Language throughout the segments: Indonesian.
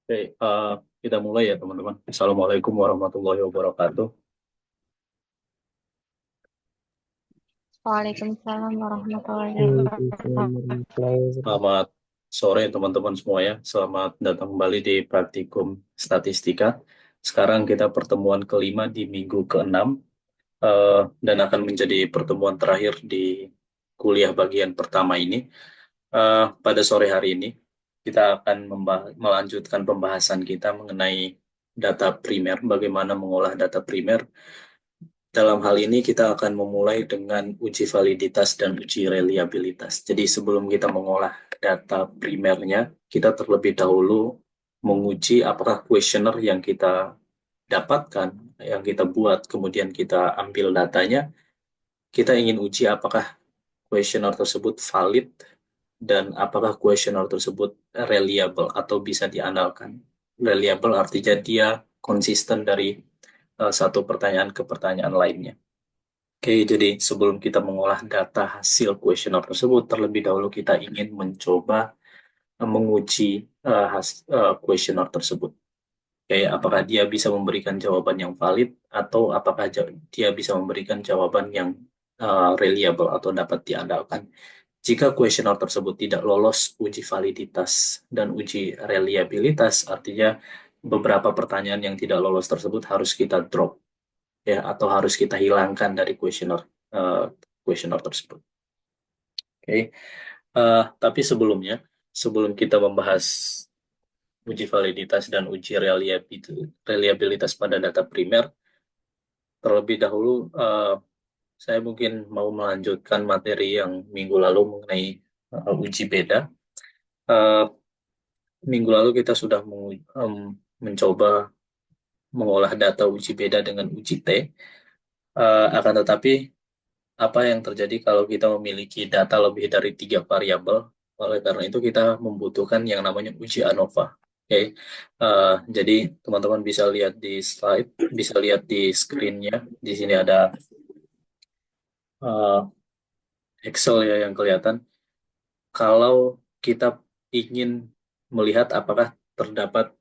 Oke, kita mulai ya teman-teman. Assalamualaikum warahmatullahi wabarakatuh. Waalaikumsalam warahmatullahi Waalaikumsalam wabarakatuh. warahmatullahi wabarakatuh. Selamat sore teman-teman semua ya. Selamat datang kembali di Praktikum Statistika. Sekarang kita pertemuan kelima di minggu keenam dan akan menjadi pertemuan terakhir di kuliah bagian pertama ini. Pada sore hari ini kita akan melanjutkan pembahasan kita mengenai data primer, bagaimana mengolah data primer. Dalam hal ini kita akan memulai dengan uji validitas dan uji reliabilitas. Jadi sebelum kita mengolah data primernya, kita terlebih dahulu menguji apakah kuesioner yang kita dapatkan, yang kita buat, kemudian kita ambil datanya, kita ingin uji apakah kuesioner tersebut valid dan apakah kuesioner tersebut reliable atau bisa diandalkan. Reliable artinya dia konsisten dari satu pertanyaan ke pertanyaan lainnya. Oke, jadi sebelum kita mengolah data hasil kuesioner tersebut, terlebih dahulu kita ingin mencoba menguji kuesioner tersebut. Kayak apakah dia bisa memberikan jawaban yang valid atau apakah dia bisa memberikan jawaban yang reliable atau dapat diandalkan. Jika kuesioner tersebut tidak lolos uji validitas dan uji reliabilitas, artinya beberapa pertanyaan yang tidak lolos tersebut harus kita drop ya atau harus kita hilangkan dari uh, kuesioner tersebut. Oke, tapi sebelumnya, sebelum kita membahas uji validitas dan uji reliabilitas pada data primer, terlebih dahulu saya mungkin mau melanjutkan materi yang minggu lalu mengenai uji beda. Uh, Minggu lalu kita sudah mencoba mengolah data uji beda dengan uji T. Akan tetapi apa yang terjadi kalau kita memiliki data lebih dari tiga variabel. Oleh karena itu kita membutuhkan yang namanya uji ANOVA. Oke, jadi teman-teman bisa lihat di slide, bisa lihat di screen-nya. Di sini ada uh, Excel ya yang kelihatan. Kalau kita ingin melihat apakah terdapat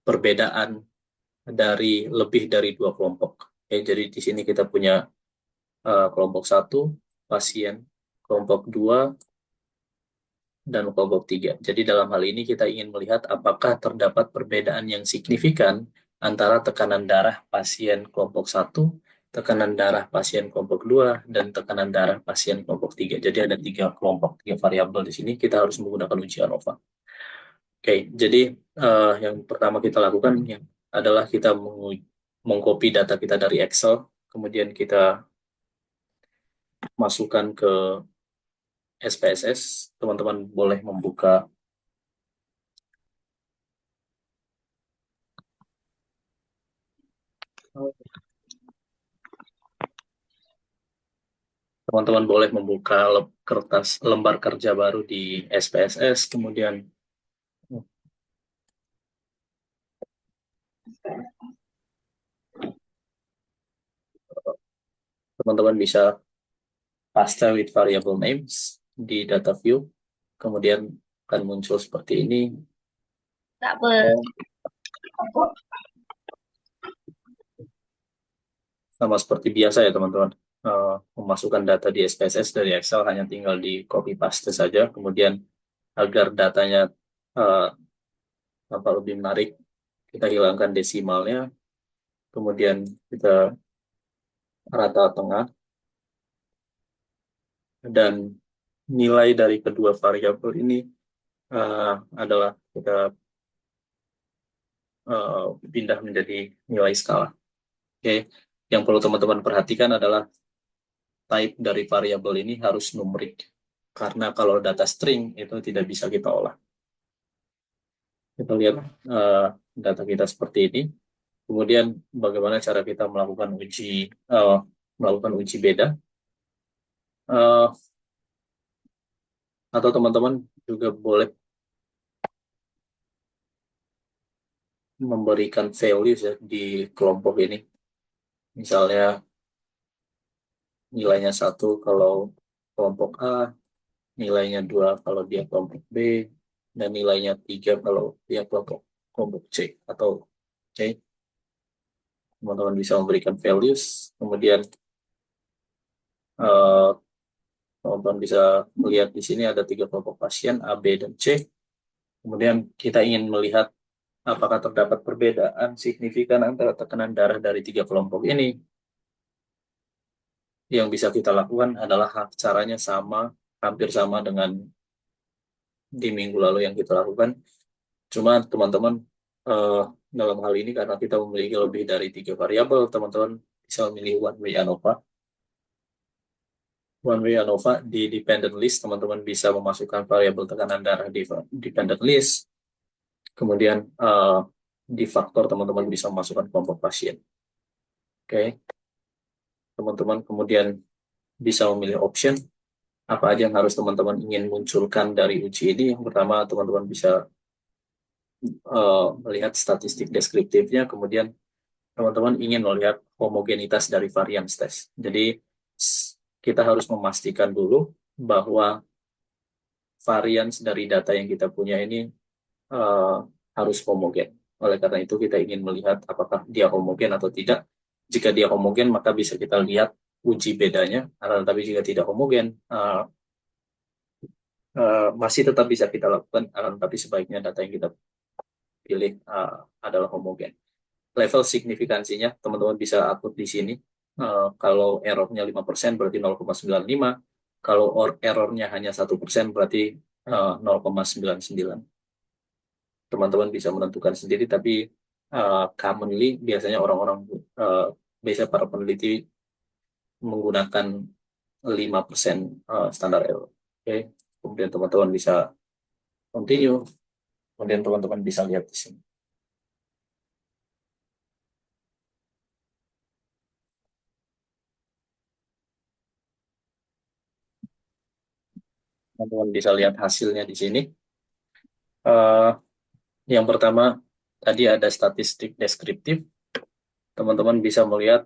perbedaan dari lebih dari dua kelompok. Oke, jadi di sini kita punya kelompok satu pasien, kelompok dua dan kelompok 3. Jadi dalam hal ini kita ingin melihat apakah terdapat perbedaan yang signifikan antara tekanan darah pasien kelompok satu, tekanan darah pasien kelompok 2, dan tekanan darah pasien kelompok 3. Jadi ada tiga kelompok, tiga variabel di sini, kita harus menggunakan uji ANOVA. Oke, jadi yang pertama kita lakukan adalah kita mengcopy data kita dari Excel, kemudian kita masukkan ke SPSS. Teman-teman boleh membuka Teman-teman boleh membuka lembar kerja baru di SPSS, kemudian teman-teman bisa paste with variable names di data view, kemudian akan muncul seperti ini. Tak ber. Sama seperti biasa ya teman-teman. Memasukkan data di SPSS dari Excel hanya tinggal di copy paste saja, kemudian agar datanya uh, tampak lebih menarik, kita hilangkan desimalnya, kemudian kita rata tengah, dan nilai dari kedua variabel ini adalah kita pindah menjadi nilai skala. Oke, yang perlu teman-teman perhatikan adalah type dari variabel ini harus numerik, karena kalau data string itu tidak bisa kita olah. Kita lihat uh, data kita seperti ini. Kemudian bagaimana cara kita uh, melakukan uji beda, uh, atau teman-teman juga boleh memberikan values ya di kelompok ini. Misalnya nilainya satu kalau kelompok A, nilainya 2 kalau dia kelompok B, dan nilainya 3 kalau dia kelompok kelompok C atau C. Teman-teman bisa memberikan values, kemudian eh, teman-teman bisa melihat di sini ada 3 kelompok pasien A, B, dan C. Kemudian kita ingin melihat apakah terdapat perbedaan signifikan antara tekanan darah dari 3 kelompok ini. Yang bisa kita lakukan adalah caranya sama, hampir sama dengan di minggu lalu yang kita lakukan. Cuma teman-teman eh, dalam hal ini karena kita memiliki lebih dari 3 variabel, teman-teman bisa memilih one way ANOVA. One way ANOVA di dependent list, teman-teman bisa memasukkan variabel tekanan darah di dependent list. Kemudian di faktor teman-teman bisa memasukkan kelompok pasien. Oke, teman-teman kemudian bisa memilih option apa aja yang harus teman-teman ingin munculkan dari uji ini. Yang pertama, teman-teman bisa melihat statistik deskriptifnya, kemudian teman-teman ingin melihat homogenitas dari varian test. Jadi kita harus memastikan dulu bahwa varian dari data yang kita punya ini uh, harus homogen. Oleh karena itu kita ingin melihat apakah dia homogen atau tidak. Jika dia homogen maka bisa kita lihat uji bedanya. Tapi jika tidak homogen masih tetap bisa kita lakukan. Tapi sebaiknya data yang kita pilih adalah homogen. Level signifikansinya teman-teman bisa atur di sini. Kalau errornya 5% berarti 0,95. Kalau errornya hanya 1% berarti 0,99. Teman-teman bisa menentukan sendiri, tapi commonly biasanya orang-orang biasa para peneliti menggunakan 5% standar error. Oke, kemudian teman-teman bisa continue, kemudian teman-teman bisa lihat di sini. Teman-teman bisa lihat hasilnya di sini. Uh, yang pertama, tadi ada statistik deskriptif. Teman-teman bisa melihat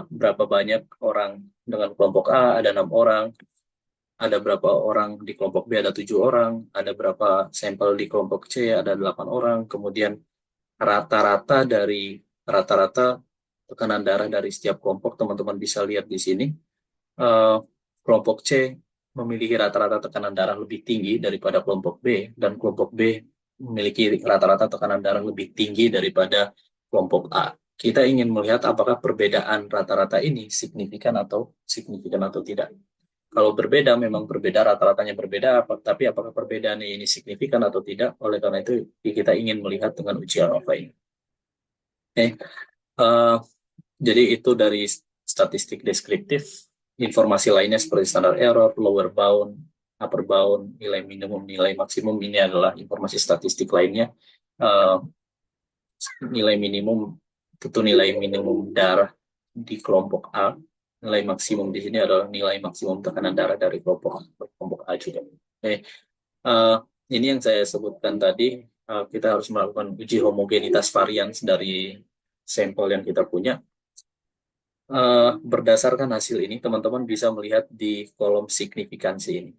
berapa banyak orang dengan kelompok A, ada 6 orang, ada berapa orang di kelompok B, ada 7 orang, ada berapa sampel di kelompok C, ada 8 orang, kemudian rata-rata tekanan darah dari setiap kelompok, teman-teman bisa lihat di sini. Eh, Kelompok C memiliki rata-rata tekanan darah lebih tinggi daripada kelompok B, dan kelompok B memiliki rata-rata tekanan darah lebih tinggi daripada kelompok A. Kita ingin melihat apakah perbedaan rata-rata ini signifikan atau tidak. Kalau berbeda, memang berbeda, rata-ratanya berbeda, tapi apakah perbedaan ini signifikan atau tidak? Oleh karena itu, kita ingin melihat dengan uji ANOVA ini. Oke, jadi itu dari statistik deskriptif. Informasi lainnya seperti standar error, lower bound, upper bound, nilai minimum, nilai maksimum, ini adalah informasi statistik lainnya. Uh, Nilai minimum, tentu nilai minimum darah di kelompok A. Nilai maksimum di sini adalah nilai maksimum tekanan darah dari kelompok A juga. Oke, ini yang saya sebutkan tadi. Kita harus melakukan uji homogenitas varian dari sampel yang kita punya. Berdasarkan hasil ini, teman-teman bisa melihat di kolom signifikansi ini.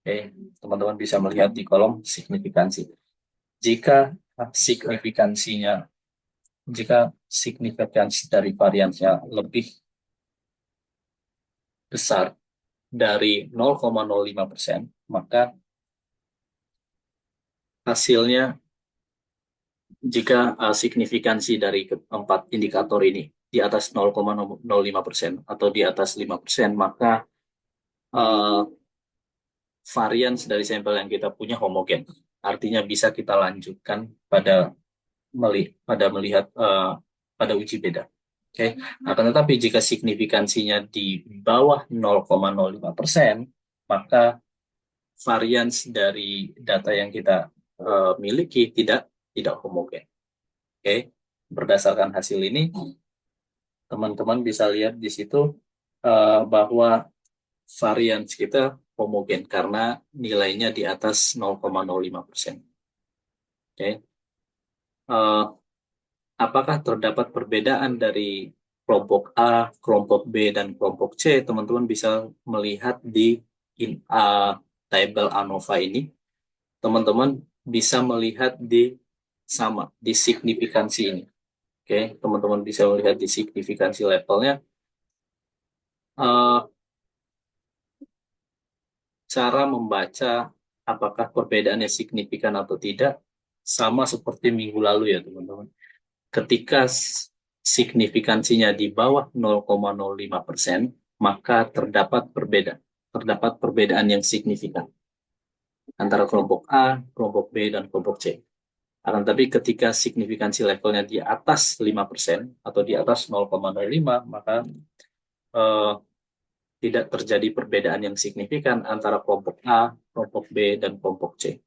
Oke, teman-teman bisa melihat di kolom signifikansi. Jika signifikansinya, jika signifikansi dari variannya lebih besar dari 0,05%, maka hasilnya, jika signifikansi dari keempat indikator ini di atas 0,05% atau di atas 5%, maka uh, varian dari sampel yang kita punya homogen. Artinya bisa kita lanjutkan pada melihat pada uji beda. Oke. Akan tetapi jika signifikansinya di bawah 0,05%, maka varian dari data yang kita miliki tidak homogen. Oke. Berdasarkan hasil ini, teman-teman bisa lihat di situ bahwa varian kita homogen karena nilainya di atas 0,05%. Oke. Apakah terdapat perbedaan dari kelompok A, kelompok B, dan kelompok C? Teman-teman bisa melihat di tabel ANOVA ini. Teman-teman bisa melihat di sama di signifikansi ini. Oke, teman-teman bisa melihat di signifikansi levelnya. eh, Cara membaca apakah perbedaannya signifikan atau tidak sama seperti minggu lalu ya teman-teman. Ketika signifikansinya di bawah 0,05%, maka terdapat perbedaan yang signifikan antara kelompok A, kelompok B, dan kelompok C. Akan tapi ketika signifikansi levelnya di atas 5% atau di atas 0,05, maka eh, tidak terjadi perbedaan yang signifikan antara kelompok A, kelompok B, dan kelompok C.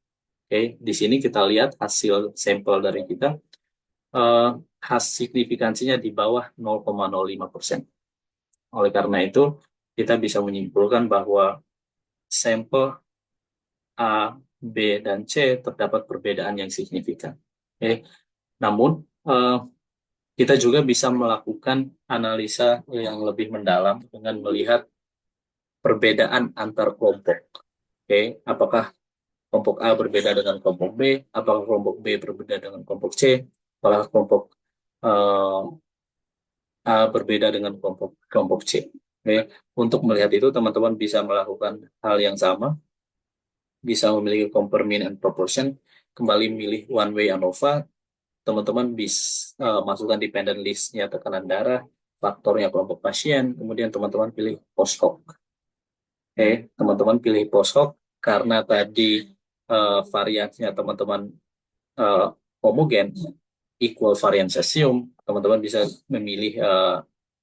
Oke, di sini kita lihat hasil sampel dari kita, signifikansinya di bawah 0,05%. Oleh karena itu, kita bisa menyimpulkan bahwa sampel A, B, dan C terdapat perbedaan yang signifikan. Oke, namun kita juga bisa melakukan analisa yang lebih mendalam dengan melihat perbedaan antar kelompok. Oke, apakah kelompok A berbeda dengan kelompok B? Apakah kelompok B berbeda dengan kelompok C? Apakah kelompok eh, A berbeda dengan kelompok kelompok C? Oke, untuk melihat itu teman-teman bisa melakukan hal yang sama, bisa memiliki compare mean and proportion, kembali milih one way ANOVA, teman-teman bisa masukkan dependent list-nya tekanan darah, faktornya kelompok pasien, kemudian teman-teman pilih post hoc. Oke, teman-teman pilih post hoc karena tadi variansinya teman-teman uh, homogen, equal varian cesium, teman-teman bisa memilih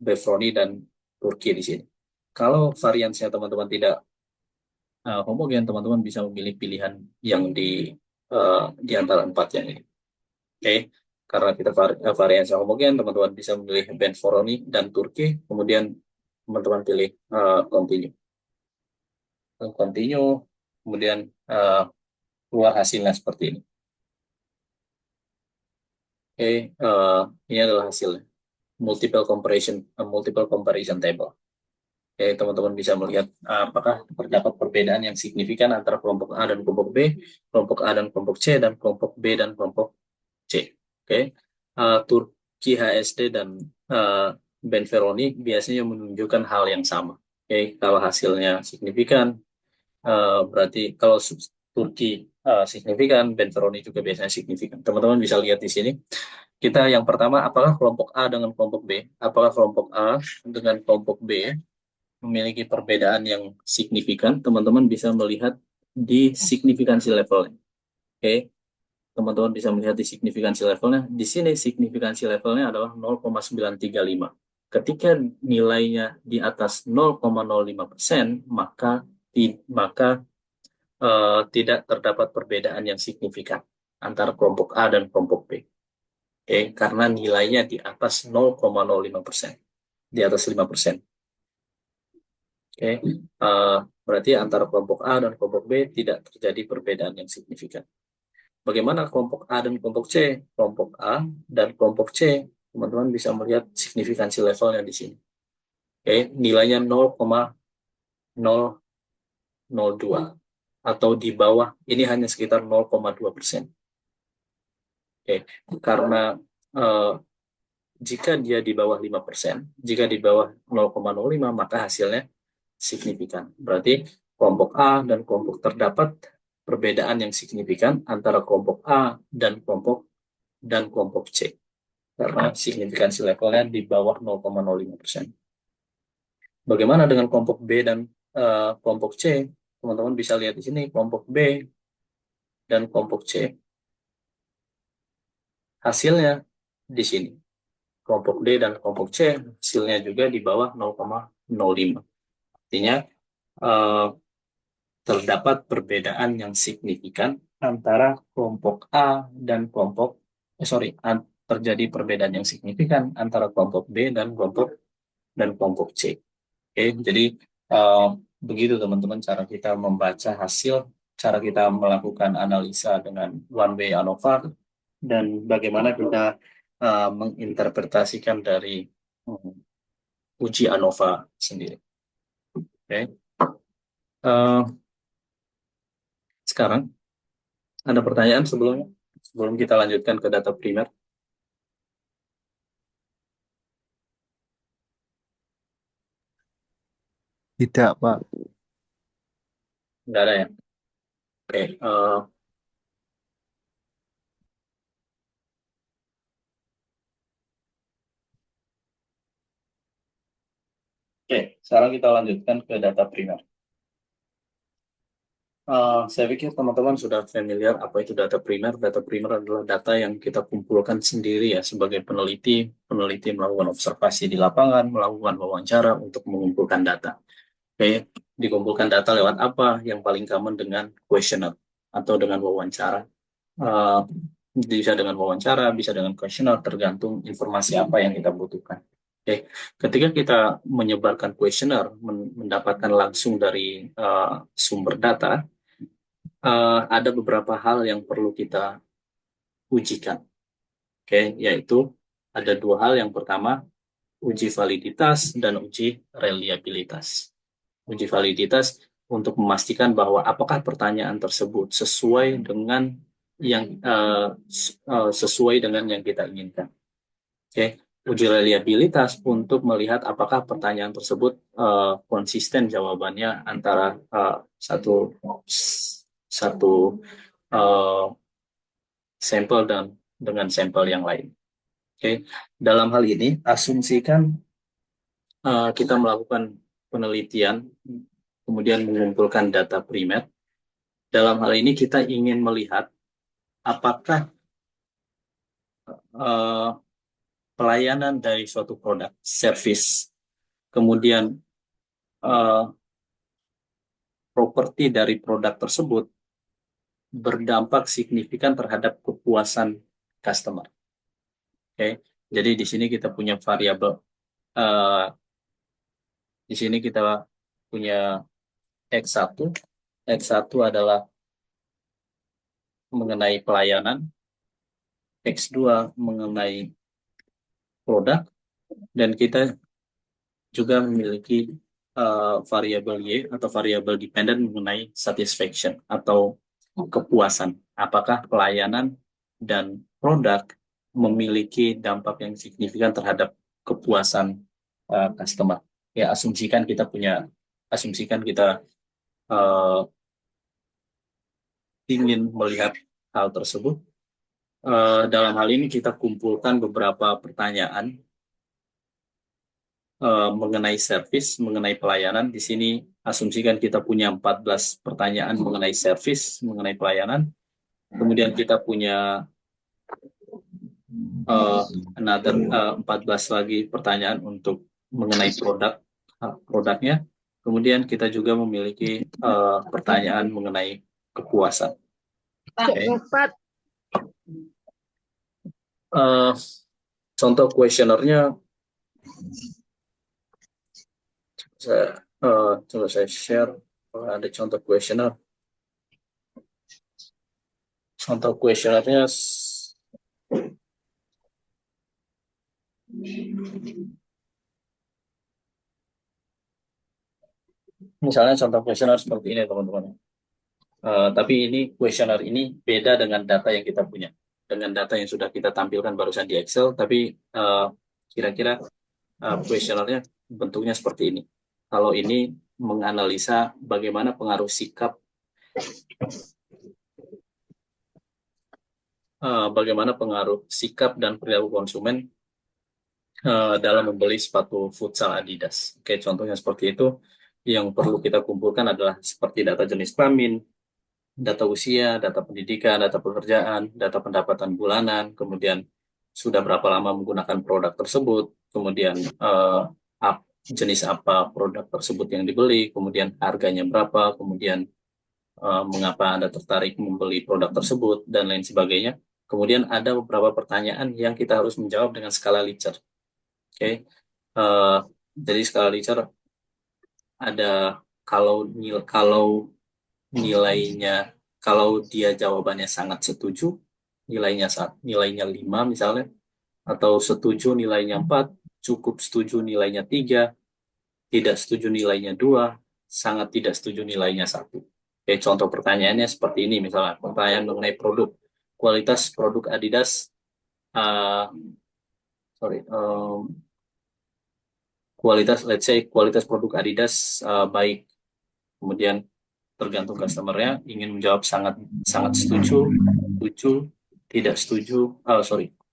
Befroni dan Turki di sini. Kalau variansinya teman-teman tidak homogen, teman-teman bisa memilih pilihan yang di antara empat yang ini. Oke, karena kita variansi homogen, teman-teman bisa memilih Benforoni dan Turki, kemudian teman-teman pilih continue. Continue, kemudian uh, keluar hasilnya seperti ini. Oke, ini adalah hasilnya. Multiple comparison table. Oke, teman-teman bisa melihat apakah terdapat perbedaan yang signifikan antara kelompok A dan kelompok B, kelompok A dan kelompok C, dan kelompok B dan kelompok C. Oke, Turki HSD dan Benferoni biasanya menunjukkan hal yang sama. Oke, kalau hasilnya signifikan, berarti kalau Turki signifikan, Benferoni juga biasanya signifikan. Teman-teman bisa lihat di sini. Kita yang pertama, apakah kelompok A dengan kelompok B? Apakah kelompok A dengan kelompok B memiliki perbedaan yang signifikan? Teman-teman bisa melihat di signifikansi levelnya. Oke, teman-teman bisa melihat di signifikansi levelnya. Di sini signifikansi levelnya adalah 0,935. Ketika nilainya di atas 0,05%, maka tidak terdapat perbedaan yang signifikan antara kelompok A dan kelompok B. Oke, karena nilainya di atas 0,05%, di atas 5%. Oke, berarti antara kelompok A dan kelompok B tidak terjadi perbedaan yang signifikan. Bagaimana kelompok A dan kelompok C? Kelompok A dan kelompok C, teman-teman bisa melihat signifikansi levelnya di sini. Oke, nilainya 0,002 atau di bawah, ini hanya sekitar 0,2%. Oke, karena eh, jika dia di bawah 5%, jika di bawah 0,05, maka hasilnya signifikan. Berarti kelompok A dan kelompok terdapat perbedaan yang signifikan antara kelompok A dan kelompok C. Karena signifikansi levelnya di bawah 0,05%. Bagaimana dengan kelompok B dan kelompok C? Teman-teman bisa lihat di sini kelompok B dan kelompok C. Hasilnya di sini. Kelompok D dan kelompok C hasilnya juga di bawah 0,05. Artinya eh, terdapat perbedaan yang signifikan antara kelompok A dan terjadi perbedaan yang signifikan antara kelompok B dan kelompok C. Oke, jadi eh, begitu teman-teman cara kita membaca hasil, cara kita melakukan analisa dengan one way ANOVA, dan bagaimana kita menginterpretasikan dari uji ANOVA sendiri. Oke, sekarang ada pertanyaan sebelumnya? sebelum kita lanjutkan ke data primer? Tidak, Pak. Nggak ada ya? Oke, sekarang kita lanjutkan ke data primer. Saya pikir teman-teman sudah familiar apa itu data primer. Data primer adalah data yang kita kumpulkan sendiri ya sebagai peneliti. Peneliti melakukan observasi di lapangan, melakukan wawancara untuk mengumpulkan data. Oke, dikumpulkan data lewat apa? Yang paling common dengan questionnaire atau dengan wawancara. Eh, Bisa dengan wawancara, bisa dengan questionnaire, tergantung informasi apa yang kita butuhkan. Oke, ketika kita menyebarkan questionnaire, mendapatkan langsung dari sumber data, ada beberapa hal yang perlu kita ujikan. Oke, yaitu ada dua hal. Yang pertama, uji validitas dan uji reliabilitas. Uji validitas untuk memastikan bahwa apakah pertanyaan tersebut sesuai dengan yang kita inginkan. Oke, uji reliabilitas untuk melihat apakah pertanyaan tersebut konsisten jawabannya antara satu satu uh, sampel dan dengan sampel yang lain. Oke, dalam hal ini asumsikan kita melakukan penelitian, kemudian mengumpulkan data primer. Dalam hal ini kita ingin melihat apakah uh, pelayanan dari suatu produk, service, kemudian uh, properti dari produk tersebut berdampak signifikan terhadap kepuasan customer. Oke, jadi di sini kita punya variabel. Uh, di sini kita punya X1. X1 adalah mengenai pelayanan, X2 mengenai produk, dan kita juga memiliki variabel Y atau variabel dependent mengenai satisfaction atau kepuasan. Apakah pelayanan dan produk memiliki dampak yang signifikan terhadap kepuasan customer. Ya, asumsikan kita uh, ingin melihat hal tersebut. Dalam hal ini kita kumpulkan beberapa pertanyaan mengenai service, mengenai pelayanan. Di sini asumsikan kita punya 14 pertanyaan mengenai service, mengenai pelayanan. Kemudian kita punya uh, 14 lagi pertanyaan untuk mengenai produknya. Kemudian kita juga memiliki pertanyaan mengenai kepuasan. Okay. Contoh kuesionernya coba saya share. Ada contoh kuesioner. Contoh kuesionernya misalnya contoh kuesioner seperti ini teman-teman. Tapi ini kuesioner ini beda dengan data yang kita punya, dengan data yang sudah kita tampilkan barusan di Excel. Tapi kira-kira kuesionernya bentuknya seperti ini. Kalau ini menganalisa bagaimana pengaruh sikap dan perilaku konsumen dalam membeli sepatu futsal Adidas. Oke, contohnya seperti itu. Yang perlu kita kumpulkan adalah seperti data jenis kelamin, data usia, data pendidikan, data pekerjaan, data pendapatan bulanan, kemudian sudah berapa lama menggunakan produk tersebut, kemudian jenis apa produk tersebut yang dibeli, kemudian harganya berapa, kemudian mengapa Anda tertarik membeli produk tersebut, dan lain sebagainya. Kemudian ada beberapa pertanyaan yang kita harus menjawab dengan skala Likert. Oke, jadi skala Likert ada kalau nilainya, kalau dia jawabannya sangat setuju, nilainya 5 misalnya, atau setuju nilainya 4, cukup setuju nilainya 3, tidak setuju nilainya 2, sangat tidak setuju nilainya 1. Oke, contoh pertanyaannya seperti ini, misalnya pertanyaan mengenai produk. kualitas produk Adidas, uh, sorry, let's say kualitas produk Adidas baik. Kemudian tergantung customernya ingin menjawab sangat sangat setuju, setuju, tidak setuju,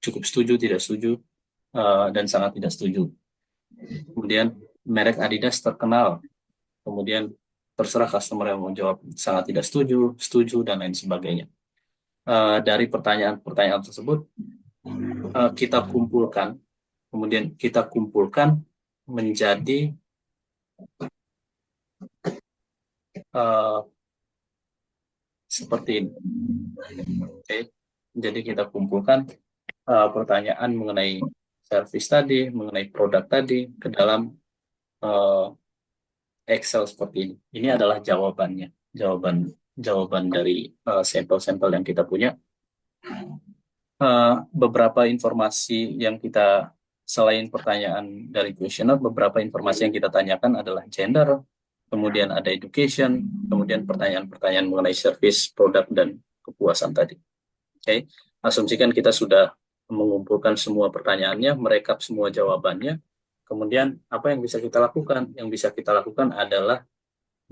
cukup setuju, tidak setuju, dan sangat tidak setuju. Kemudian merek Adidas terkenal, kemudian terserah customer yang mau jawab sangat tidak setuju, setuju, dan lain sebagainya. Dari pertanyaan-pertanyaan tersebut kita kumpulkan, kemudian kita kumpulkan menjadi uh, seperti ini. Okay. Jadi kita kumpulkan pertanyaan mengenai service tadi, mengenai produk tadi ke dalam uh, Excel seperti ini. Ini adalah jawabannya, jawaban dari sampel-sampel yang kita punya. Beberapa informasi yang kita selain pertanyaan dari kuesioner, beberapa informasi yang kita tanyakan adalah gender, kemudian ada education, kemudian pertanyaan-pertanyaan mengenai service, produk, dan kepuasan tadi. Oke, asumsikan kita sudah mengumpulkan semua pertanyaannya, merekap semua jawabannya, kemudian apa yang bisa kita lakukan? Yang bisa kita lakukan adalah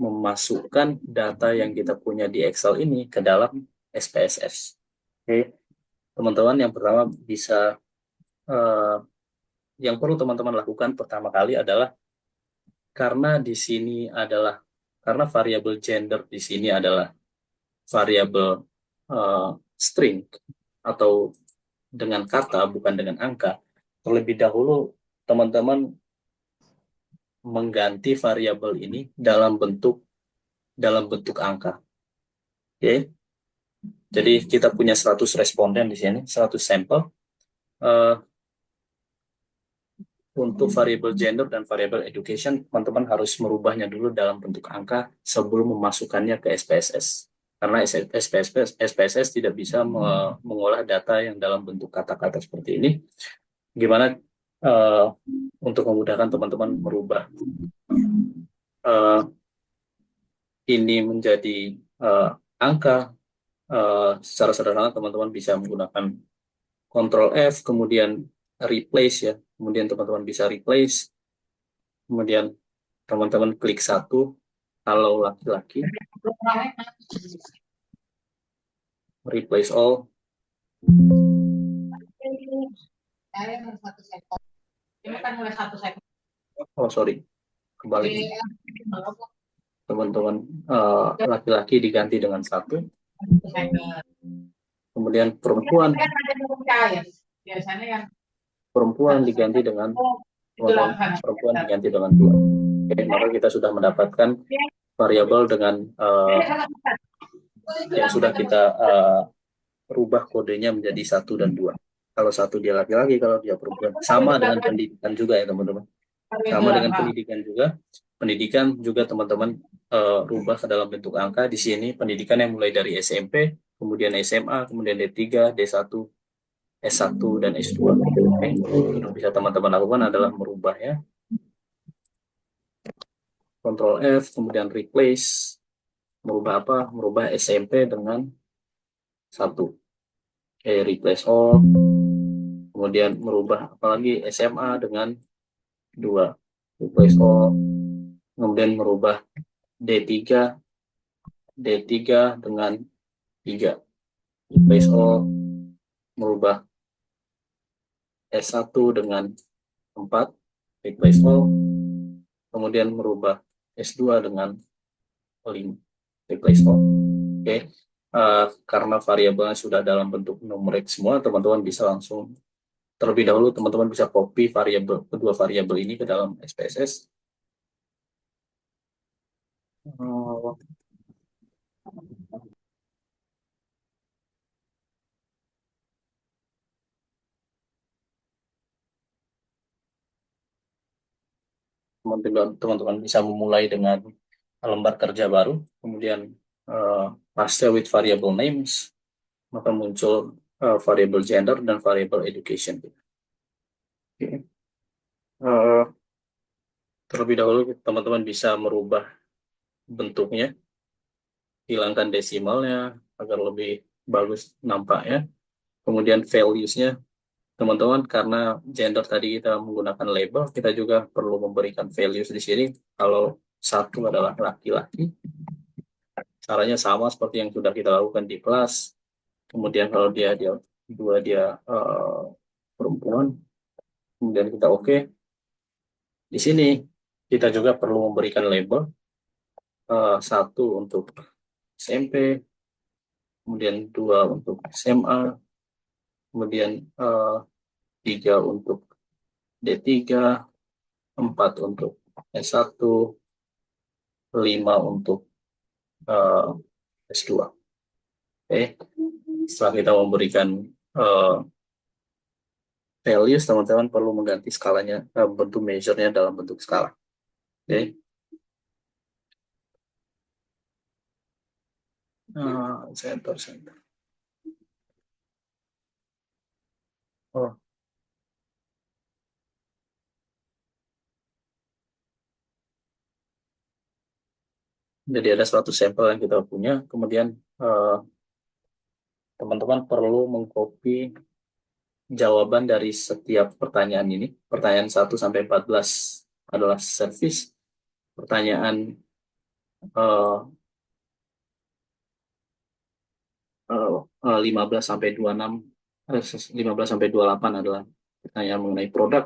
memasukkan data yang kita punya di Excel ini ke dalam SPSS. Oke, teman-teman, yang pertama yang perlu teman-teman lakukan pertama kali adalah karena variabel gender di sini adalah variabel string atau dengan kata bukan dengan angka. Terlebih dahulu teman-teman mengganti variabel ini dalam bentuk angka. Oke. Jadi kita punya 100 responden di sini, 100 sampel. Untuk variabel gender dan variabel education, teman-teman harus merubahnya dulu dalam bentuk angka sebelum memasukkannya ke SPSS. Karena SPSS tidak bisa mengolah data yang dalam bentuk kata-kata seperti ini. Gimana untuk memudahkan teman-teman merubah ini menjadi angka secara sederhana, teman-teman bisa menggunakan Ctrl F, kemudian replace ya. Kemudian teman-teman bisa replace, kemudian teman-teman klik satu kalau laki-laki, replace all. Oh sorry, kembali. Teman-teman laki-laki diganti dengan satu, kemudian perempuan diganti dengan perempuan diganti dengan dua. Oke, maka kita sudah mendapatkan variabel dengan yang sudah kita rubah kodenya menjadi 1 dan 2. Kalau 1 dia laki-laki, kalau dia perempuan. Sama dengan pendidikan juga ya teman-teman. Sama dengan pendidikan juga. Pendidikan juga teman-teman rubah ke dalam bentuk angka. Di sini pendidikan yang mulai dari SMP, kemudian SMA, kemudian D3, D1, S1, dan S2. Oke. Yang bisa teman-teman lakukan adalah merubah ya. Ctrl F, kemudian replace. Merubah apa? Merubah SMP dengan 1. Oke, replace all. Kemudian merubah apalagi SMA dengan 2. Replace all. Kemudian merubah D3 dengan 3. Replace all. Merubah S1 dengan 4. Replace all. Kemudian merubah S2 dengan 5. Replace all. Oke. Karena variabelnya sudah dalam bentuk numerik semua, teman-teman bisa langsung terlebih dahulu teman-teman bisa copy kedua variabel ini ke dalam SPSS. Teman-teman bisa memulai dengan lembar kerja baru, kemudian paste with variable names, maka muncul variable gender dan variable education. Okay. Terlebih dahulu teman-teman bisa merubah bentuknya, hilangkan desimalnya agar lebih bagus nampak ya. Kemudian values-nya, teman-teman, karena gender tadi kita menggunakan label, kita juga perlu memberikan values di sini. Kalau satu adalah laki-laki, caranya sama seperti yang sudah kita lakukan di kelas. Kemudian kalau dia dia dua dia perempuan, kemudian kita oke. Di sini kita juga perlu memberikan label, satu untuk SMP, kemudian dua untuk SMA, kemudian tiga untuk D3, empat untuk S1, lima untuk eh, S2. Oke, setelah kita memberikan eh, values, teman-teman perlu mengganti skalanya, bentuk measure-nya dalam bentuk skala. Oke, center. Oh, jadi ada suatu sampel yang kita punya, kemudian eh, teman-teman perlu mengcopy jawaban dari setiap pertanyaan ini. Pertanyaan 1 sampai 14 adalah service. Pertanyaan eh, 15 sampai 26, 15 sampai 28 adalah pertanyaan mengenai produk.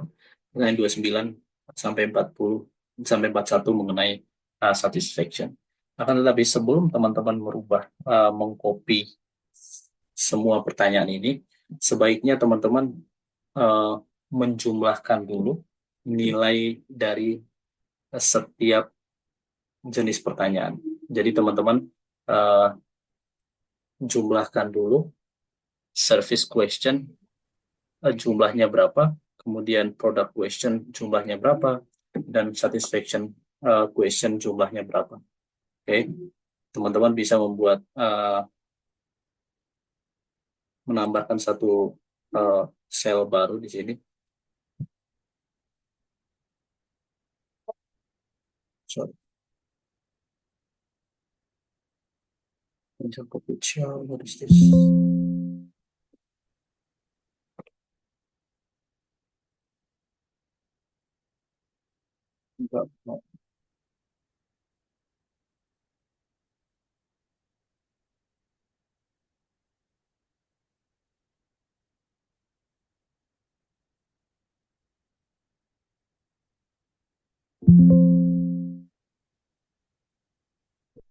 Pertanyaan 29 sampai 40 sampai 41 mengenai satisfaction. Akan tetapi sebelum teman-teman merubah, mengcopy semua pertanyaan ini, sebaiknya teman-teman eh, menjumlahkan dulu nilai dari setiap jenis pertanyaan. Jadi teman-teman eh, jumlahkan dulu service question, jumlahnya berapa, kemudian product question jumlahnya berapa, dan satisfaction question jumlahnya berapa. Oke, teman-teman bisa membuat, menambahkan satu sel baru di sini. Sorry, what is this? Enggak, no.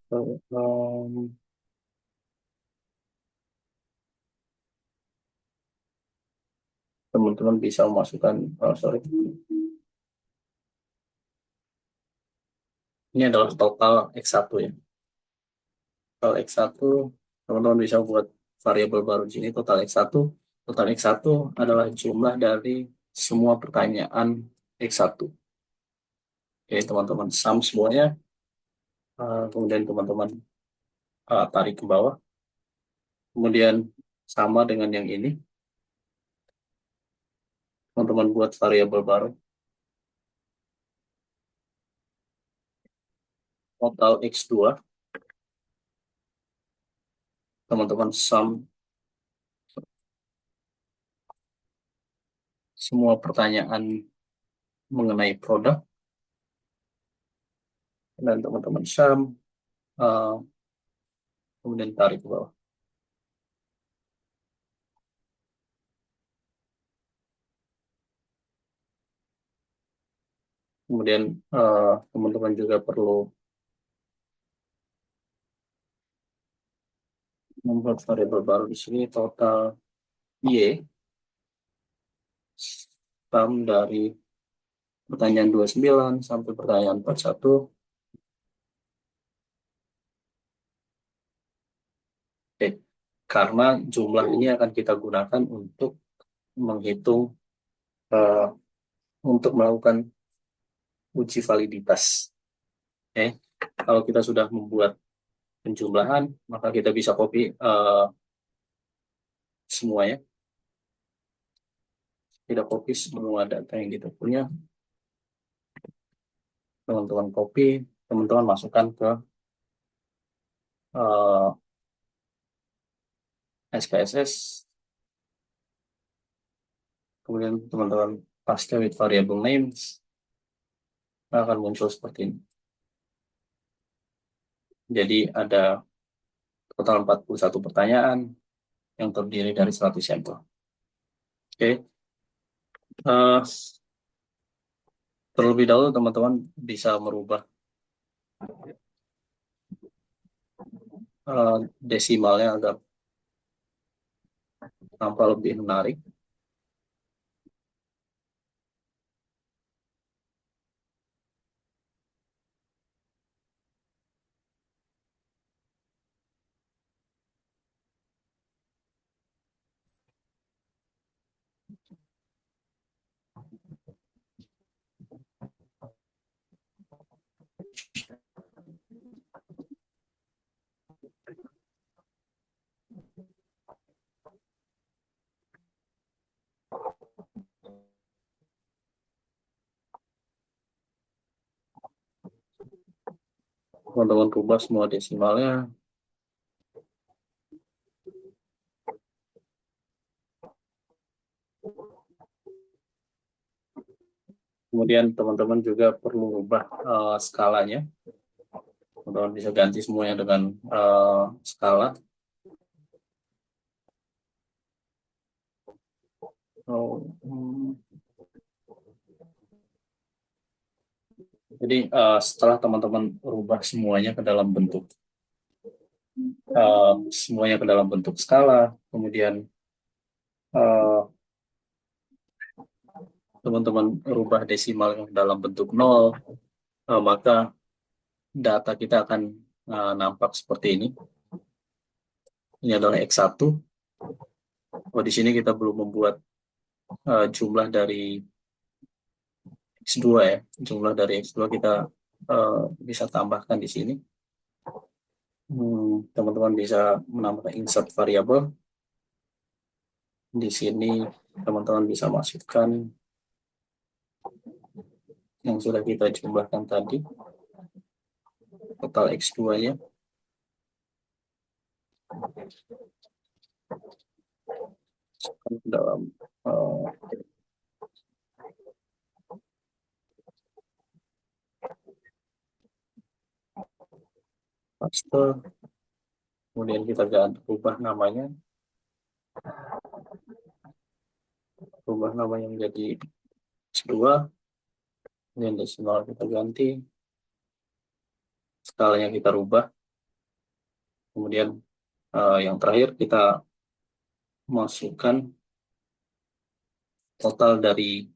So, teman-teman bisa memasukkan, sorry, ini adalah total X1 ya. Total X1, teman-teman bisa buat variabel baru di sini, total X1. Total X1 adalah jumlah dari semua pertanyaan X1. Oke, teman-teman sum semuanya, kemudian teman-teman tarik ke bawah. Kemudian sama dengan yang ini, teman-teman buat variabel baru, total X2, teman-teman sum semua pertanyaan mengenai produk, dan teman-teman sum, uh, kemudian tarik ke bawah. Kemudian teman-teman juga perlu membuat variabel baru di sini, total Y, sum dari pertanyaan 29 sampai pertanyaan 41. Oke, karena jumlah ini akan kita gunakan untuk menghitung, uh, untuk melakukan uji validitas. Oke, kalau kita sudah membuat penjumlahan, maka kita bisa copy semuanya. Kita copy semua data yang kita punya, teman-teman copy, teman-teman masukkan ke uh, SPSS, kemudian teman-teman paste with variable names akan muncul seperti ini. Jadi ada total 41 pertanyaan yang terdiri dari 100 sampel. Oke. Terlebih dahulu teman-teman bisa merubah desimalnya agar tampak lebih menarik. Teman-teman rubah semua desimalnya. Kemudian teman-teman juga perlu ubah skalanya. Teman-teman bisa ganti semuanya dengan skala. Jadi setelah teman-teman rubah semuanya ke dalam bentuk skala, kemudian teman-teman rubah desimal yang dalam bentuk 0, maka data kita akan nampak seperti ini. Ini adalah X1. Di sini kita belum membuat jumlah dari X2 ya. Jumlah dari X2 kita bisa tambahkan di sini. Teman-teman bisa menambahkan insert variable. Di sini teman-teman bisa masukkan yang sudah kita jumlahkan tadi, total X2-nya. Dalam paste, kemudian kita ubah namanya, menjadi X2, kemudian desimal kita ganti, skalanya kita rubah, kemudian yang terakhir kita masukkan total dari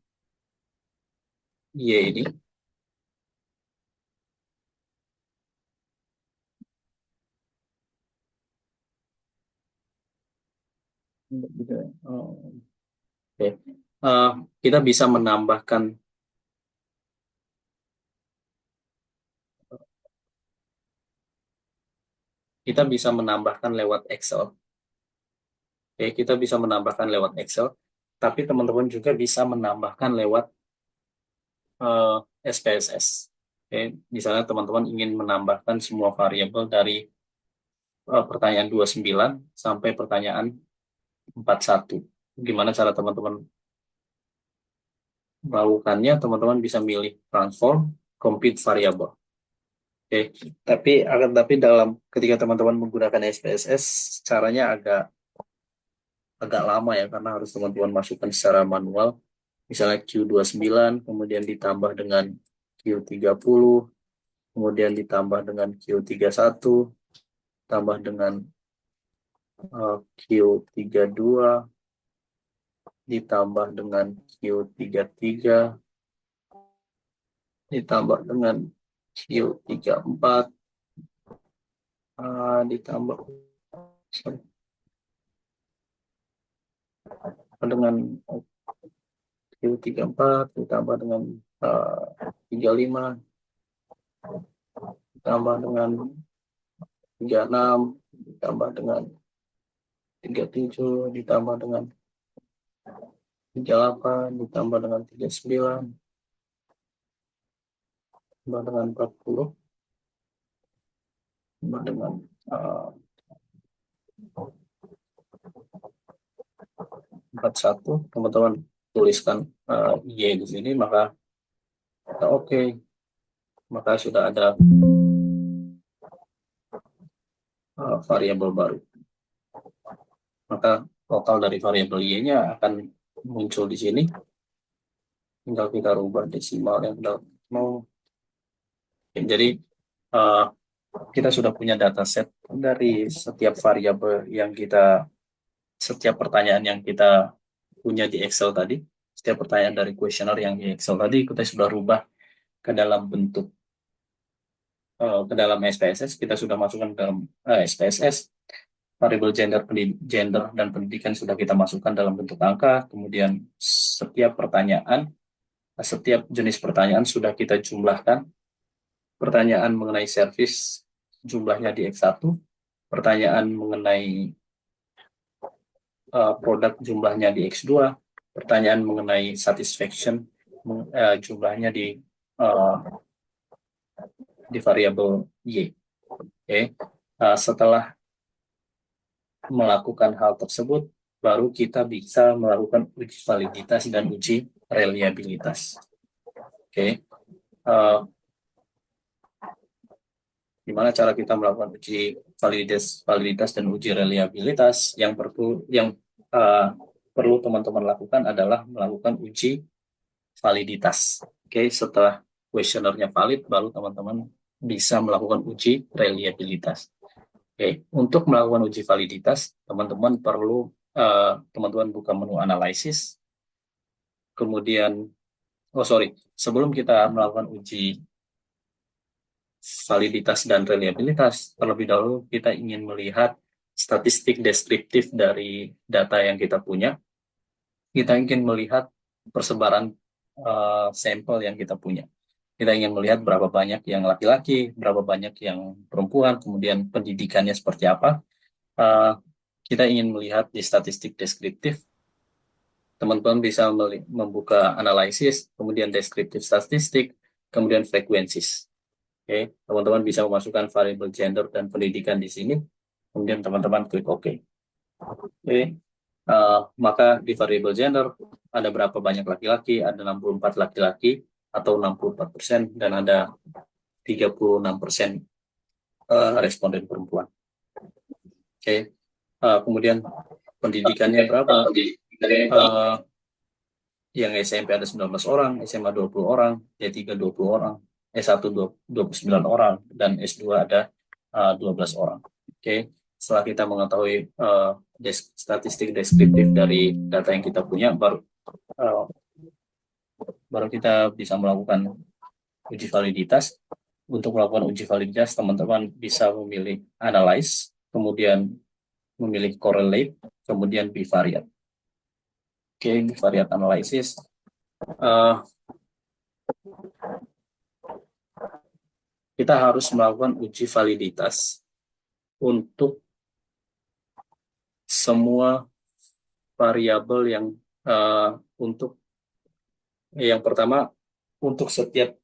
Y ini. Oke. Kita bisa menambahkan lewat Excel. Oke, kita bisa menambahkan lewat Excel, tapi teman-teman juga bisa menambahkan lewat SPSS. Oke, misalnya teman-teman ingin menambahkan semua variabel dari pertanyaan 29 sampai pertanyaan 41. Gimana cara teman-teman melakukannya? Teman-teman bisa milih transform compute variable. Oke, tapi dalam ketika teman-teman menggunakan SPSS, caranya agak lama ya, karena harus teman-teman masukkan secara manual. Misalnya Q29, kemudian ditambah dengan Q30, kemudian ditambah dengan Q31, tambah dengan Q32, ditambah dengan Q33, ditambah dengan Q34, ditambah dengan Q34, ditambah dengan 35, ditambah dengan 36, ditambah dengan 37, ditambah dengan 38, ditambah dengan 39, ditambah dengan 40, ditambah dengan 41, teman-teman tuliskan Y di sini, maka oke, maka sudah ada variabel baru. Maka total dari variabel Y-nya akan muncul di sini. Tinggal kita rubah desimal yang udah mau. Jadi uh, kita sudah punya dataset dari setiap variabel yang kita, setiap pertanyaan yang kita punya di Excel tadi, setiap pertanyaan dari kuesioner yang di Excel tadi kita sudah rubah ke dalam bentuk ke dalam SPSS. Kita sudah masukkan ke dalam SPSS variabel gender dan pendidikan sudah kita masukkan dalam bentuk angka. Kemudian setiap pertanyaan, setiap jenis pertanyaan sudah kita jumlahkan. Pertanyaan mengenai servis jumlahnya di X1, pertanyaan mengenai produk jumlahnya di X2, pertanyaan mengenai satisfaction jumlahnya uh, di variabel Y. Okay. Setelah melakukan hal tersebut, baru kita bisa melakukan uji validitas dan uji reliabilitas. Oke. Gimana cara kita melakukan uji validitas dan uji reliabilitas? Yang perlu teman-teman lakukan adalah melakukan uji validitas. Oke, setelah kuesionernya valid, baru teman-teman bisa melakukan uji reliabilitas. Oke, untuk melakukan uji validitas, teman-teman perlu teman-teman buka menu analisis, kemudian, sebelum kita melakukan uji validitas dan reliabilitas, terlebih dahulu kita ingin melihat statistik deskriptif dari data yang kita punya. Kita ingin melihat persebaran sampel yang kita punya. Kita ingin melihat berapa banyak yang laki-laki, berapa banyak yang perempuan, kemudian pendidikannya seperti apa. Kita ingin melihat di statistik deskriptif. Teman-teman bisa membuka analisis, kemudian deskriptif statistik, kemudian frekuensis. Oke, teman-teman bisa memasukkan variabel gender dan pendidikan di sini. Kemudian teman-teman klik OK. Oke, maka di variabel gender ada berapa banyak laki-laki, ada 64 laki-laki atau 64%, dan ada 36% responden perempuan. Oke, kemudian pendidikannya berapa? Yang SMP ada 19 orang, SMA 20 orang, D3 20 orang, S1 29 orang, dan S2 ada 12 orang. Oke, setelah kita mengetahui statistik deskriptif dari data yang kita punya, baru kita bisa melakukan uji validitas. Untuk melakukan uji validitas, teman-teman bisa memilih analyze, kemudian memilih correlate, kemudian bivariate. Oke, bivariate analysis. Kita harus melakukan uji validitas untuk semua variabel yang untuk yang pertama untuk setiap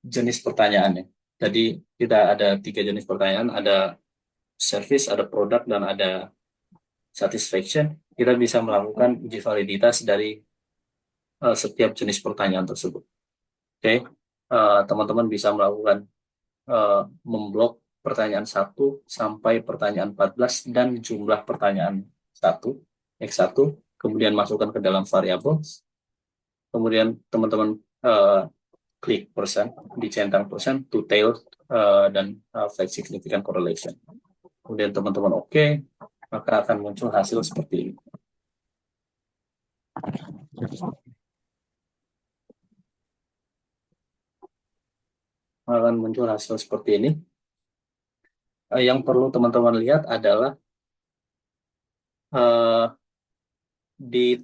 jenis pertanyaannya. Jadi kita ada 3 jenis pertanyaan, ada service, ada produk, dan ada satisfaction. Kita bisa melakukan uji validitas dari setiap jenis pertanyaan tersebut. Oke, teman-teman bisa melakukan memblok pertanyaan 1 sampai pertanyaan 14 dan jumlah pertanyaan 1, X1, kemudian masukkan ke dalam variabel, kemudian teman-teman klik persen, dicentang persen, to tail, dan flag significant correlation. Kemudian teman-teman oke, maka akan muncul hasil seperti ini. Akan muncul hasil seperti ini. Yang perlu teman-teman lihat adalah di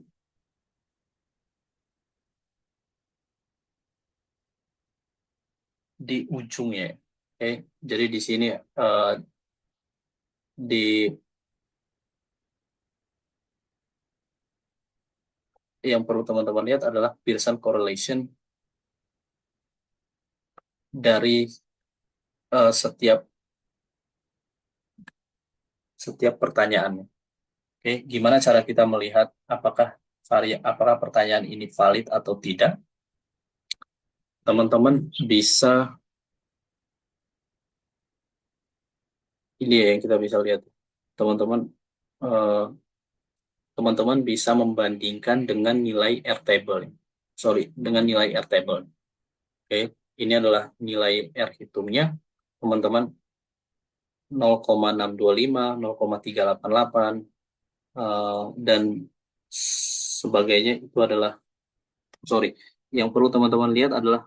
ujungnya. Oke, jadi di sini di yang perlu teman-teman lihat adalah Pearson correlation dari setiap pertanyaan. Oke, gimana cara kita melihat apakah apakah pertanyaan ini valid atau tidak, teman-teman bisa, ini ya yang kita bisa lihat, teman-teman eh, teman-teman bisa membandingkan dengan nilai R-table. Sorry, dengan nilai R-table. Oke, ini adalah nilai R hitungnya. Teman-teman 0,625, 0,388, dan sebagainya itu adalah, sorry, yang perlu teman-teman lihat adalah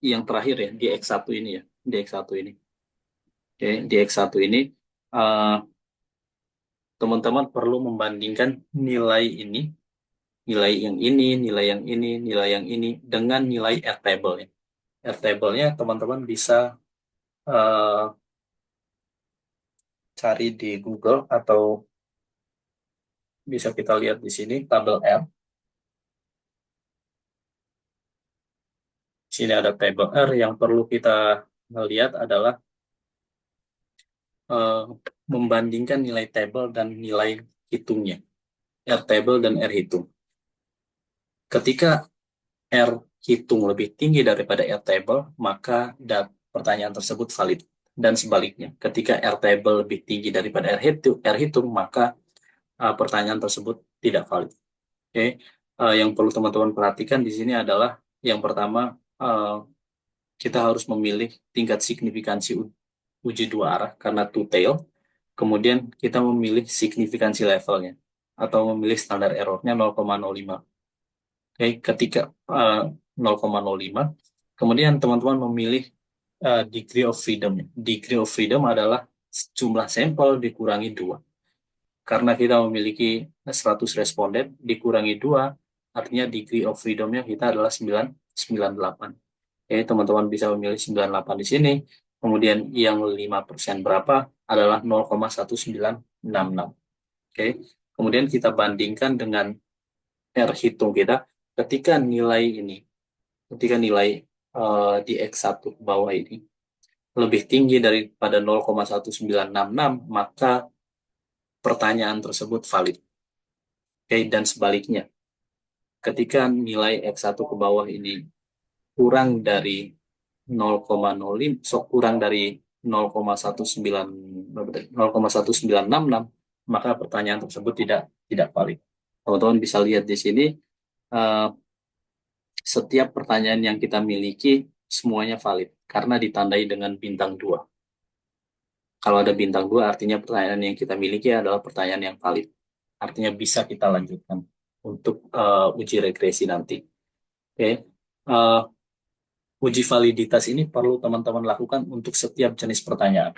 yang terakhir ya, di X1 ini ya, di X1 ini. Oke, di X1 ini, eh, teman-teman perlu membandingkan nilai ini, nilai yang ini, nilai yang ini, nilai yang ini, dengan nilai R-table ya. R-table-nya teman-teman bisa eh, cari di Google atau bisa kita lihat di sini tabel R. Sini ada tabel R, yang perlu kita lihat adalah eh, membandingkan nilai tabel dan nilai hitungnya. R table dan R hitung. Ketika R hitung lebih tinggi daripada R table, maka pertanyaan tersebut valid. Dan sebaliknya, ketika R table lebih tinggi daripada R hitung, maka pertanyaan tersebut tidak valid. Oke, yang perlu teman-teman perhatikan di sini adalah yang pertama, kita harus memilih tingkat signifikansi uji dua arah karena two tail. Kemudian kita memilih signifikansi levelnya atau memilih standar errornya 0,05. Oke, ketika 0,05, kemudian teman-teman memilih degree of freedom. Degree of freedom adalah jumlah sampel dikurangi 2. Karena kita memiliki 100 responden, dikurangi 2, artinya degree of freedom-nya kita adalah 98. Oke, teman-teman bisa memilih 98 di sini. Kemudian yang 5% berapa adalah 0,1966. Oke, kemudian kita bandingkan dengan R hitung kita. Ketika nilai ini, ketika nilai di X1 ke bawah ini lebih tinggi daripada 0,1966, maka pertanyaan tersebut valid. Oke, dan sebaliknya, ketika nilai X1 ke bawah ini kurang dari 0,05, kurang dari 0,19 0,1966, maka pertanyaan tersebut tidak valid. Teman-teman bisa lihat di sini, eh, setiap pertanyaan yang kita miliki semuanya valid karena ditandai dengan bintang 2. Kalau ada bintang 2 artinya pertanyaan yang kita miliki adalah pertanyaan yang valid. Artinya bisa kita lanjutkan untuk uji regresi nanti. Oke. Uh, Uji validitas ini perlu teman-teman lakukan untuk setiap jenis pertanyaan.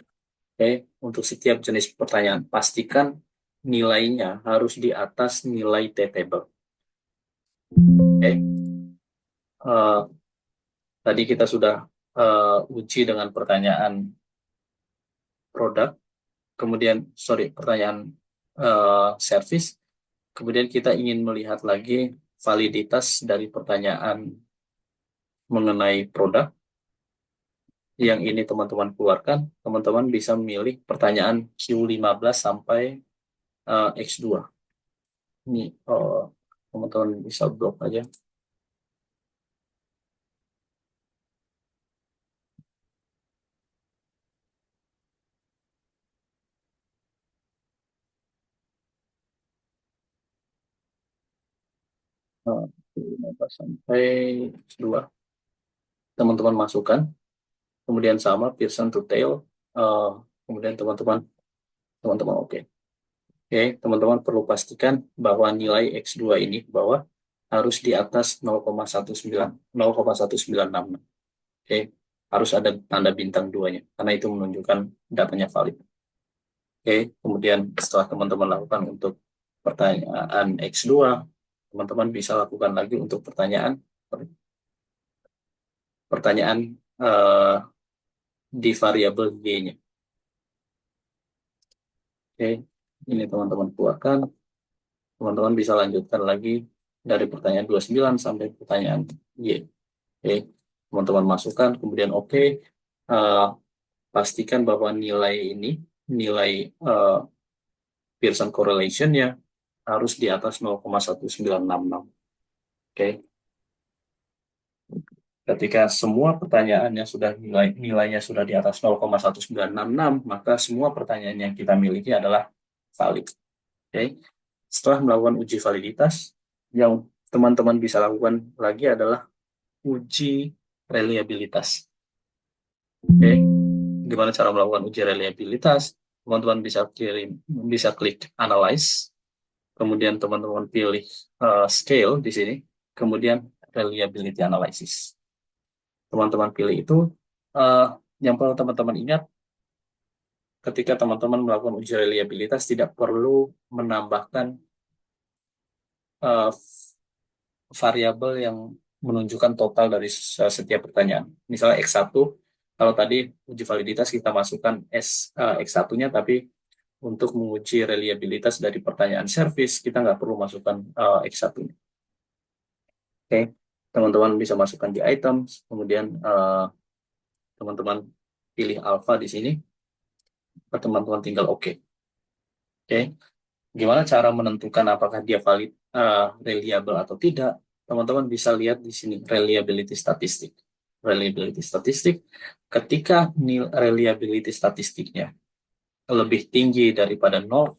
Oke, untuk setiap jenis pertanyaan pastikan nilainya harus di atas nilai T-table. Oke. Uh, Tadi kita sudah uji dengan pertanyaan produk, kemudian pertanyaan service, kemudian kita ingin melihat lagi validitas dari pertanyaan mengenai produk. Yang ini teman-teman keluarkan, teman-teman bisa memilih pertanyaan Q15 sampai X2. Ini teman-teman bisa blok aja. Q15 sampai X2. Teman-teman masukkan. Kemudian sama Pearson to tail. Kemudian teman-teman oke. Oke, teman-teman perlu pastikan bahwa nilai X2 ini ke bawah harus di atas 0,1966. Oke, harus ada tanda bintang 2-nya karena itu menunjukkan datanya valid. Oke, kemudian setelah teman-teman lakukan untuk pertanyaan X2, teman-teman bisa lakukan lagi untuk pertanyaan di variabel Y-nya. Oke, ini teman-teman keluarkan. Teman-teman bisa lanjutkan lagi dari pertanyaan 29 sampai pertanyaan Y. Oke, teman-teman masukkan, kemudian oke. Pastikan bahwa nilai ini, nilai Pearson correlation-nya harus di atas 0,1966. Oke. Ketika semua pertanyaannya sudah nilainya sudah di atas 0,1966, maka semua pertanyaan yang kita miliki adalah valid. Oke. Setelah melakukan uji validitas, yang teman-teman bisa lakukan lagi adalah uji reliabilitas. Oke. Gimana cara melakukan uji reliabilitas? Teman-teman bisa klik analyze, kemudian teman-teman pilih scale di sini, kemudian reliability analysis. Teman-teman pilih itu, uh, yang perlu teman-teman ingat ketika teman-teman melakukan uji reliabilitas tidak perlu menambahkan uh, variabel yang menunjukkan total dari setiap pertanyaan. Misalnya X1, kalau tadi uji validitas kita masukkan X1-nya, tapi untuk menguji reliabilitas dari pertanyaan service, kita nggak perlu masukkan X1-nya. Oke, teman-teman bisa masukkan di items, kemudian teman-teman pilih alpha di sini, teman-teman tinggal oke. Oke, gimana cara menentukan apakah dia valid, reliable atau tidak? Teman-teman bisa lihat di sini reliability statistik. Reliability statistik, ketika nilai reliability statistiknya lebih tinggi daripada 0,06,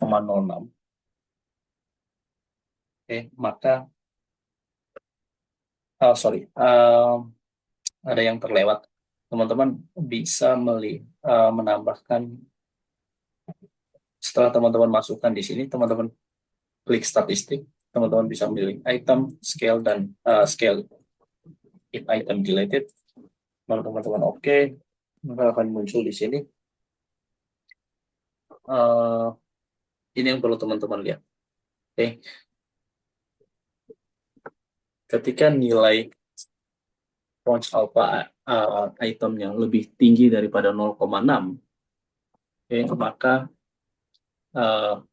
maka ada yang terlewat. Teman-teman bisa menambahkan, setelah teman-teman masukkan di sini, teman-teman klik statistik, teman-teman bisa memilih item, scale, dan scale. If item deleted, kalau teman-teman oke, maka akan muncul di sini. Ini yang perlu teman-teman lihat. Oke, ketika nilai launch alpha item yang lebih tinggi daripada 0,6, maka uh,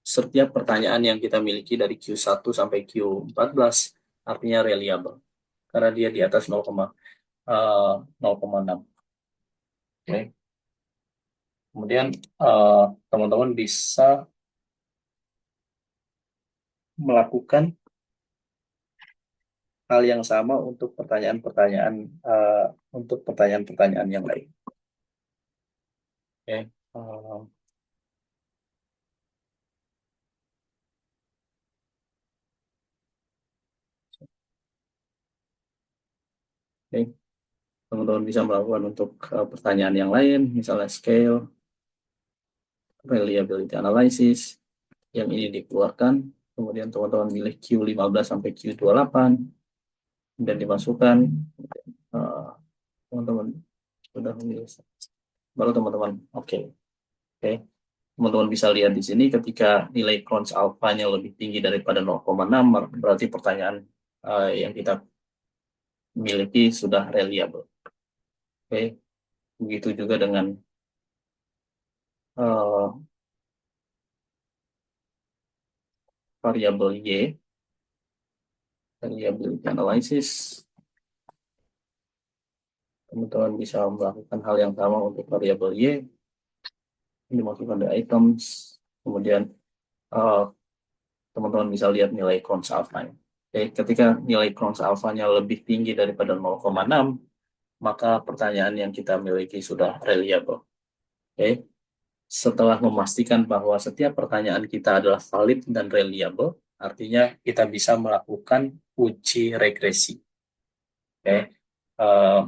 setiap pertanyaan yang kita miliki dari Q1 sampai Q14 artinya reliable karena dia di atas 0,6. Oke. Kemudian teman-teman bisa melakukan hal yang sama untuk pertanyaan-pertanyaan yang lain. Oke. Oke. Teman-teman bisa melakukan untuk pertanyaan yang lain, misalnya scale, reliability analysis, yang ini dikeluarkan, kemudian teman-teman pilih Q15 sampai Q28, dan dimasukkan, teman-teman sudah memilih, baru teman-teman oke. Teman-teman bisa lihat di sini ketika nilai crunch alpha-nya lebih tinggi daripada 0,6, berarti pertanyaan yang kita miliki sudah reliable. Oke, begitu juga dengan variabel Y, reliability analysis. Teman-teman bisa melakukan hal yang sama untuk variabel Y, dimasukkan di items, kemudian teman-teman bisa lihat nilai crunch alpha-nya. Ketika nilai crunch alpha-nya lebih tinggi daripada 0,6, maka pertanyaan yang kita miliki sudah reliable. Setelah memastikan bahwa setiap pertanyaan kita adalah valid dan reliable, artinya kita bisa melakukan uji regresi.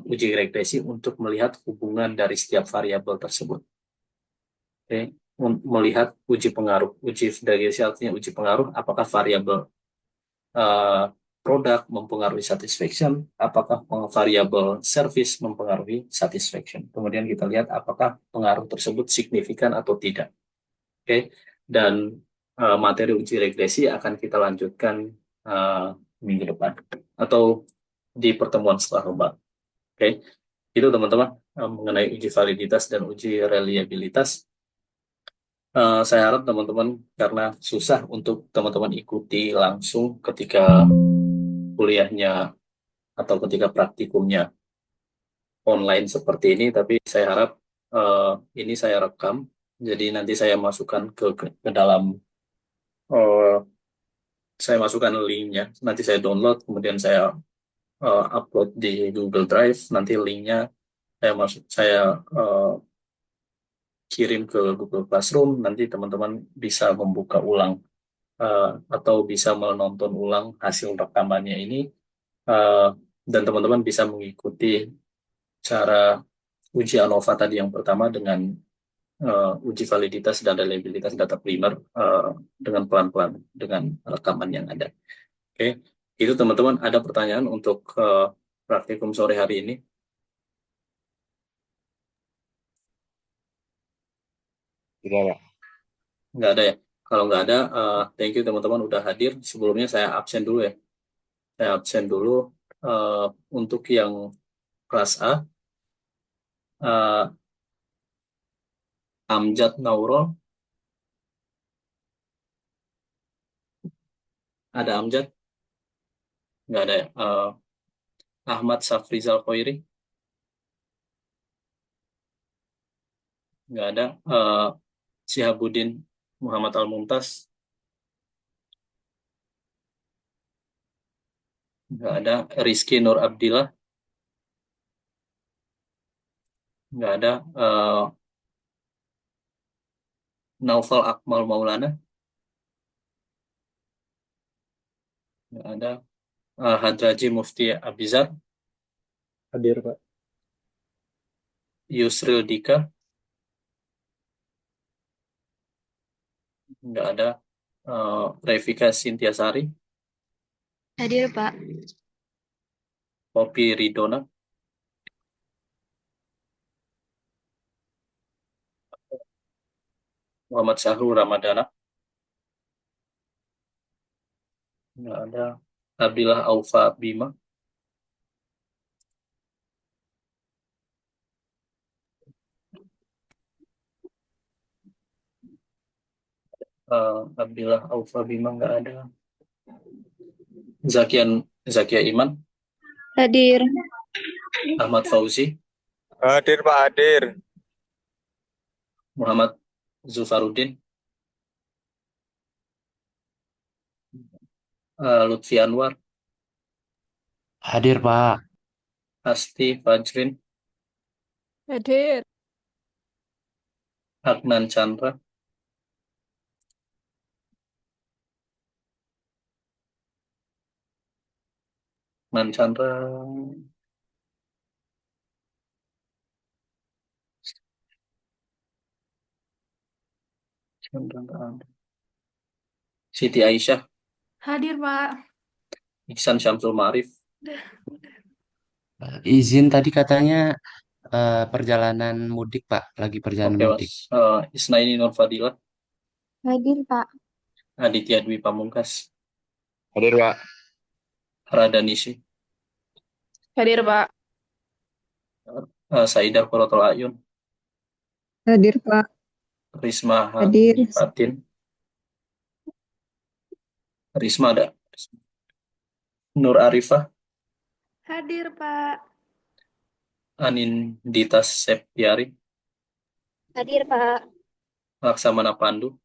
Uji regresi untuk melihat hubungan dari setiap variabel tersebut. Melihat uji pengaruh. Uji regresi artinya uji pengaruh, apakah variabel produk mempengaruhi satisfaction, apakah variabel service mempengaruhi satisfaction. Kemudian kita lihat apakah pengaruh tersebut signifikan atau tidak. Dan materi uji regresi akan kita lanjutkan minggu depan atau di pertemuan setelah lebaran. Itu teman-teman mengenai uji validitas dan uji reliabilitas. Saya harap teman-teman, karena susah untuk teman-teman ikuti langsung ketika kuliahnya atau ketika praktikumnya online seperti ini, tapi saya harap ini saya rekam, jadi nanti saya masukkan ke dalam saya masukkan linknya, nanti saya download, kemudian saya upload di Google Drive, nanti linknya saya kirim ke Google Classroom, nanti teman-teman bisa membuka ulang atau bisa menonton ulang hasil rekamannya ini, eh, dan teman-teman bisa mengikuti cara uji ANOVA tadi yang pertama dengan uji validitas dan reliabilitas data primer dengan pelan-pelan dengan rekaman yang ada. Oke, itu teman-teman ada pertanyaan untuk praktikum sore hari ini? Tidak, Pak. Nggak ada ya? Kalau nggak ada, thank you teman-teman udah hadir. Sebelumnya saya absen dulu ya. Saya absen dulu eh, untuk yang kelas A, eh, Amjad Naurul, ada Amjad? Nggak ada ya? Ahmad Safrizal Khoiri, nggak ada. Sihabuddin Muhammad Al-Mumtaz, nggak ada. Rizky Nur Abdillah, nggak ada. Eh, Naufal Akmal Maulana, nggak ada. Hadraji Mufti Abizar, hadir Pak. Yusril Dika, nggak ada. Revika Sintiasari, Hadir, Pak. Poppy Ridona, Muhammad Sahrul Ramadana, nggak ada. Abdillah Aufa Bima, Abdillah Aufa Bima nggak ada. Zakia Iman, Hadir. Ahmad Fauzi, Hadir, Pak, hadir. Muhammad Zufaruddin, Lutfi Anwar, Hadir, Pak. Asti Fajrin, Hadir. Adnan Chandra, Adnan Chandra, Chandra nggak ada. Siti Aisyah, Hadir, Pak. Ihsan Syamsul Ma'arif, Izin tadi katanya perjalanan mudik, Pak. Lagi perjalanan oke Mas, mudik. Isnaini Nur Fadilah, Hadir, Pak. Aditya Dwi Pamungkas, Hadir, Pak. Radanishi, Hadir, Pak. Saidah Quratul Ayun, Hadir, Pak. Risma Hadir. Hani Fatin, Risma ada, Nur Arifah, Hadir, Pak. Anindita Septiari, Hadir, Pak. Laksamana Pandu,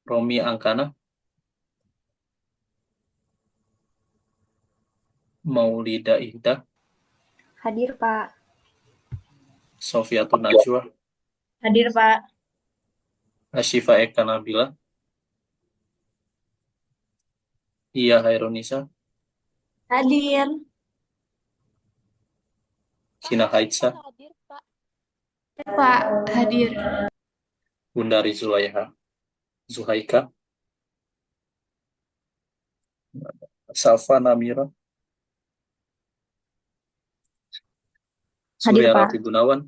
Romi Angkana, Maulida Ihda, Hadir, Pak. Sofiatun Najwa, Hadir, Pak. Ashifa Eka Nabila, Iya Hairunisa, Hadir. Kina Haitsa, Pak, hadir. Gundari Zulaiha, Zuhaika, Safa Namira, Hadir, Surya Pak. Rafi Gunawan,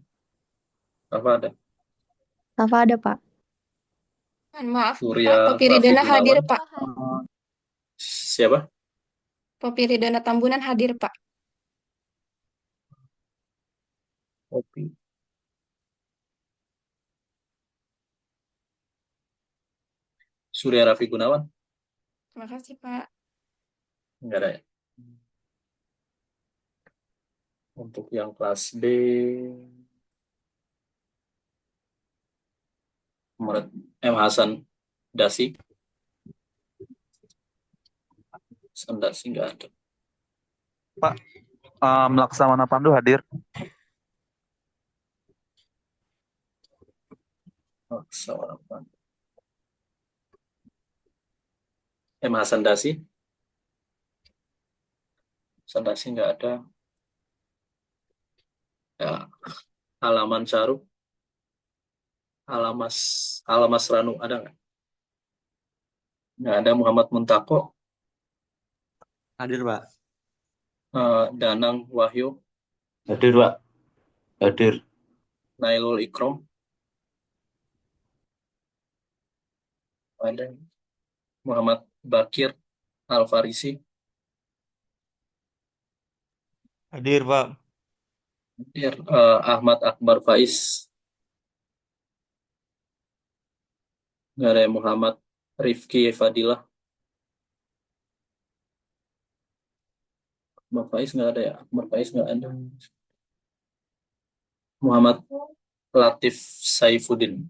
apa ada? Safa ada, Pak. Maaf, Surya Pak. Poppy Rafi Ridana hadir, Gunawan, Pak. siapa? Poppy Ridana Tambunan hadir, Pak. Kopi. Surya Rafi Gunawan, Terima kasih, Pak. enggak ada ya? Untuk yang kelas B, Muhammad M. Hasan Dasi, Sandasi nggak ada. Pak, Laksamana Pandu hadir. Laksamana. Hasan Dasi. Sandasi nggak ada. Ya, Alaman Syaruf. Alamas Ranu ada nggak? Nggak ada. Muhammad Muntako. Hadir, Pak. Danang Wahyu. Hadir, Pak. Hadir. Nailul Ikrom. Ada. Muhammad Bakir Al-Farisi. Hadir, Pak. Hadir. Ahmad Akbar Faiz. Nggak ada. Muhammad Rifki Fadilah. Akbar Faiz nggak ada ya. Akbar Faiz nggak ada. Muhammad Latif Saifuddin.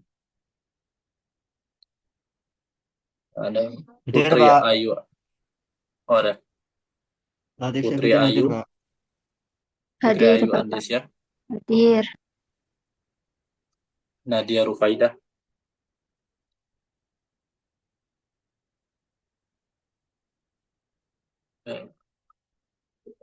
Ada. Hadir, Putri Pak. Ayu. Oh, ada. Latif Putri Saifuddin hadir, Ayu. Pak. Putri Hadir, Ayu Bapak. Andesya. Hadir. Nadia Rufaidah.